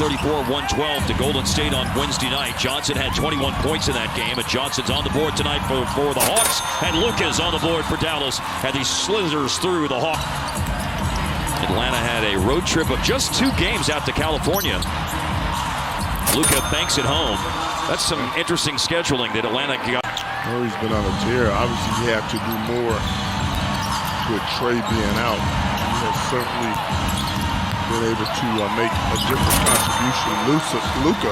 134-112 to Golden State on Wednesday night. Johnson had 21 points in that game, and Johnson's on the board tonight for the Hawks, and Luka's on the board for Dallas, and he slithers through the Hawks. Atlanta had a road trip of just 2 games out to California. Luka banks it home. That's some interesting scheduling that Atlanta got. Murray's been on a tear. Obviously, he had to do more with Trey being out. He has certainly been able to make a different contribution. Luka.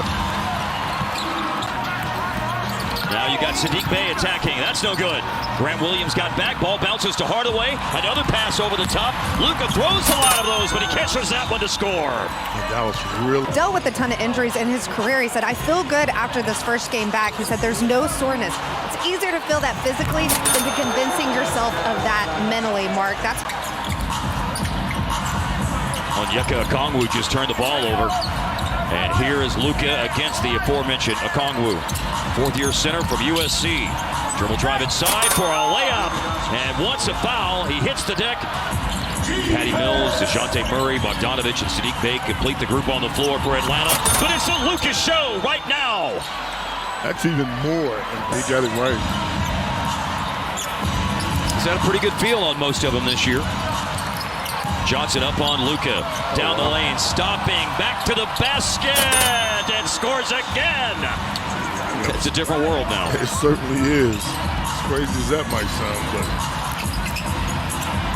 Now you got Saddiq Bey attacking. That's no good. Grant Williams got back. Ball bounces to Hardaway. Another pass over the top. Luka throws a lot of those, but he catches that one to score. And Dallas really dealt with a ton of injuries in his career. He said, I feel good after this first game back. He said, there's no soreness. It's easier to feel that physically than to convincing yourself of that mentally, Mark. That's Onyeka Okongwu just turned the ball over. And here is Luka against the aforementioned Okongwu. 4th-year center from USC. Dribble drive inside for a layup. And once a foul, he hits the deck. Patty Mills, DeJounte Murray, Bogdanovich, and Saddiq Bey complete the group on the floor for Atlanta. But it's the Luka show right now. That's even more, and they got it right. He's had a pretty good feel on most of them this year. Johnson up on Luka, down the lane, stopping, back to the basket, and scores again. It's a different world now. It certainly is. As crazy as that might sound, but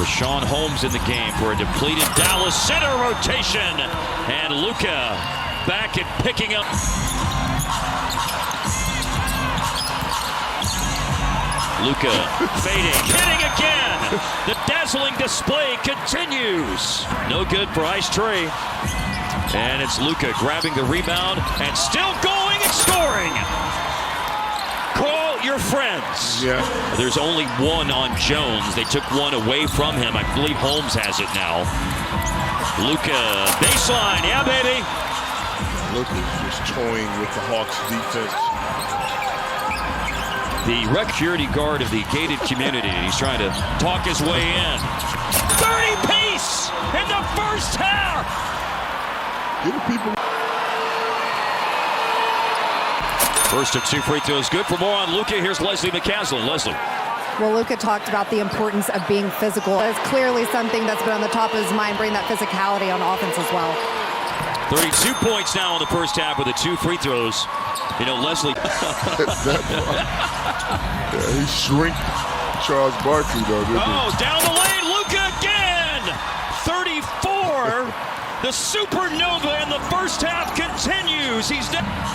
Rashawn Holmes in the game for a depleted Dallas center rotation, and Luka back and picking up. Luka fading, hitting again. The dazzling display continues. No good for Ice Trey. And it's Luka grabbing the rebound and still going and scoring. Call your friends. Yeah. There's only one on Jones. They took one away from him. I believe Holmes has it now. Luka, baseline. Yeah, baby. Luka's just toying with the Hawks defense. The security guard of the gated community. He's trying to talk his way in. 30 piece in the first half. Give the people. First of 2 free throws, good for more on Luka. Here's Leslie McCaslin. Leslie. well, Luka talked about the importance of being physical. It's clearly something that's been on the top of his mind, bring that physicality on offense as well. 32 points now in the first half with the 2 free throws. You know, Leslie. Yeah, he shrinked Charles Barkley, though, didn't he? Down the lane, Luka again! 34. The supernova in the first half continues.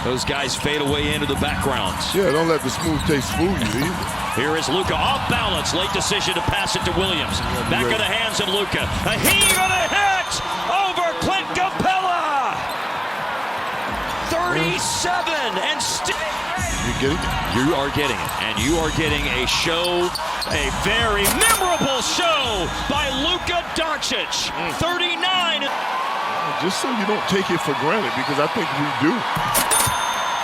Those guys fade away into the background. Yeah, don't let the smooth taste fool you either. Here is Luka off balance. Late decision to pass it to Williams. Back of the hands of Luka. A heave and a hit over Clint Capella. 37 and still. You getting it? You are getting it. And you are getting a show, a very memorable show by Luka Doncic. 39. Just so you don't take it for granted, because I think we do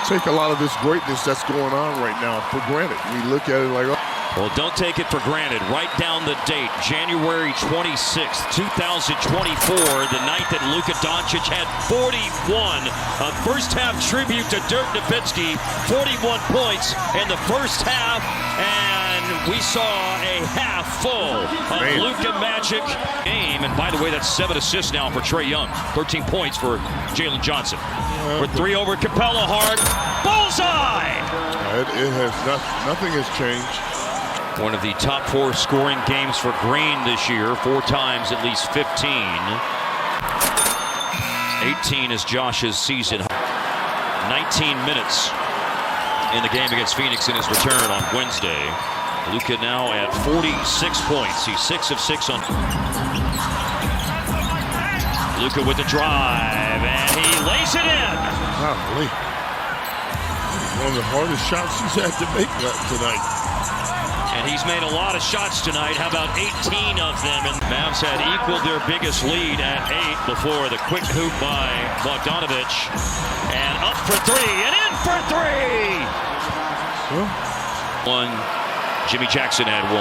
take a lot of this greatness that's going on right now for granted. We look at it like, oh. Well, don't take it for granted. Write down the date, January 26th, 2024, the night that Luka Doncic had 41. A first-half tribute to Dirk Nowitzki, 41 points in the first half, and we saw a half full of Luka Magic game. And by the way, that's 7 assists now for Trae Young, 13 points for Jalen Johnson. For 3 over Capella, hard, bullseye! It has nothing has changed. One of the top 4 scoring games for Green this year, 4 times at least 15. 18 is Josh's season. 19 minutes in the game against Phoenix in his return on Wednesday. Luka now at 46 points. He's 6 of 6 on. Luka with the drive, and he lays it in. Golly. One of the hardest shots he's had to make tonight. And he's made a lot of shots tonight. How about 18 of them? And Mavs had equaled their biggest lead at 8 before the quick hoop by Bogdanovich. And up for 3, and in for 3! One. Jimmy Jackson had 1.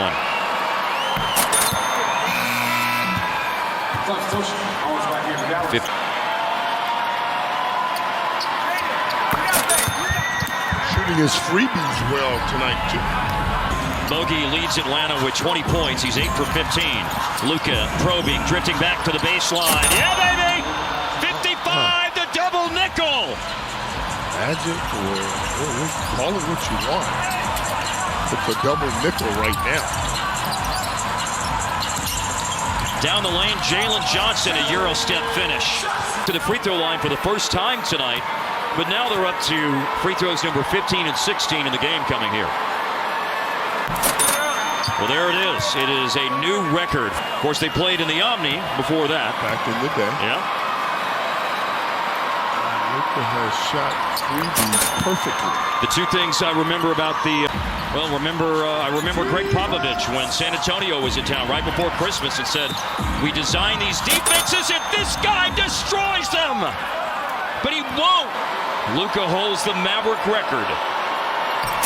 shooting his freebies well tonight, too. Bogey leads Atlanta with 20 points. He's 8 for 15. Luka probing, drifting back to the baseline. Yeah, baby! 55, the double nickel! Magic, or call it what you want. It's a double nickel right now. Down the lane, Jalen Johnson, a Euro step finish. To the free throw line for the first time tonight. But now they're up to free throws number 15 and 16 in the game coming here. Well, there it is. It is a new record. Of course, they played in the Omni before that. Back in the day. Yeah. Luka has shot freebies perfectly. The two things I remember about the, I remember Greg Popovich when San Antonio was in town right before Christmas and said, we design these defenses and this guy destroys them. But he won't. Luka holds the Maverick record.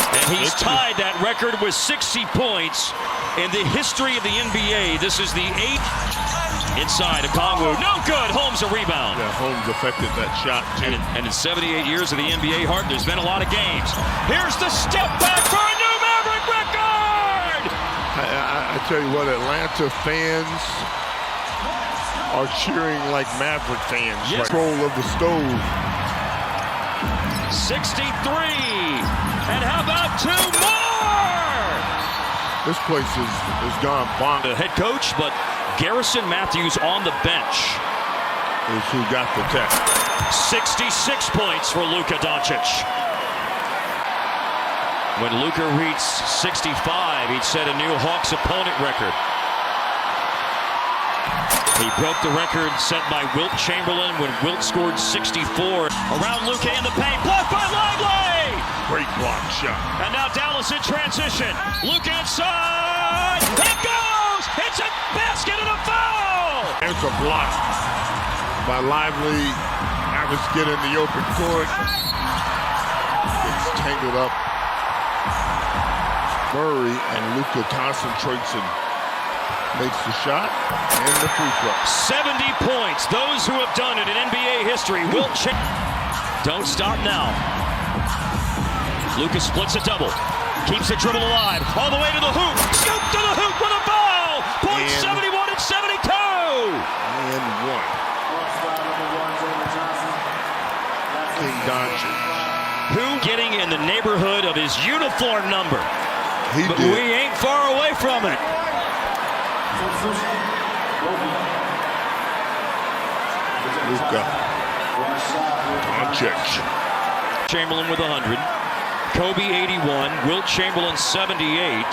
And he's tied that record with 60 points in the history of the NBA. This is the 8th inside of Kongwu. No good. Holmes a rebound. Yeah, Holmes affected that shot, too. And in 78 years of the NBA, Hart, there's been a lot of games. Here's the step back for a new Maverick record! I tell you what, Atlanta fans are cheering like Maverick fans. Yes. Control of the stove. 63. And how about 2 more? This place is gone bonkers. The head coach, but Garrison Matthews on the bench is who got the tech. 66 points for Luka Doncic. When Luka reached 65, he'd set a new Hawks opponent record. He broke the record set by Wilt Chamberlain when Wilt scored 64. Around Luka in the paint, blocked by Lively! Great block shot. And now Dallas in transition. Luka inside. It goes! It's a basket and a foul! There's a block by Lively. Average get in the open court. Gets tangled up. Murray and Luka concentrates and makes the shot and the free throw. 70 points. Those who have done it in NBA history will change. Don't stop now. Luka splits a double. Keeps the dribble alive. All the way to the hoop. Scoop to the hoop with a foul. Points 71 and 72. And one. King Doncic. Who getting in the neighborhood of his uniform number. But did. we ain't far away from it. Luka Doncic. Chamberlain with 100. Kobe 81. Wilt Chamberlain 78.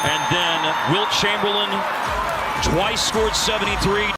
And then Wilt Chamberlain twice scored 73.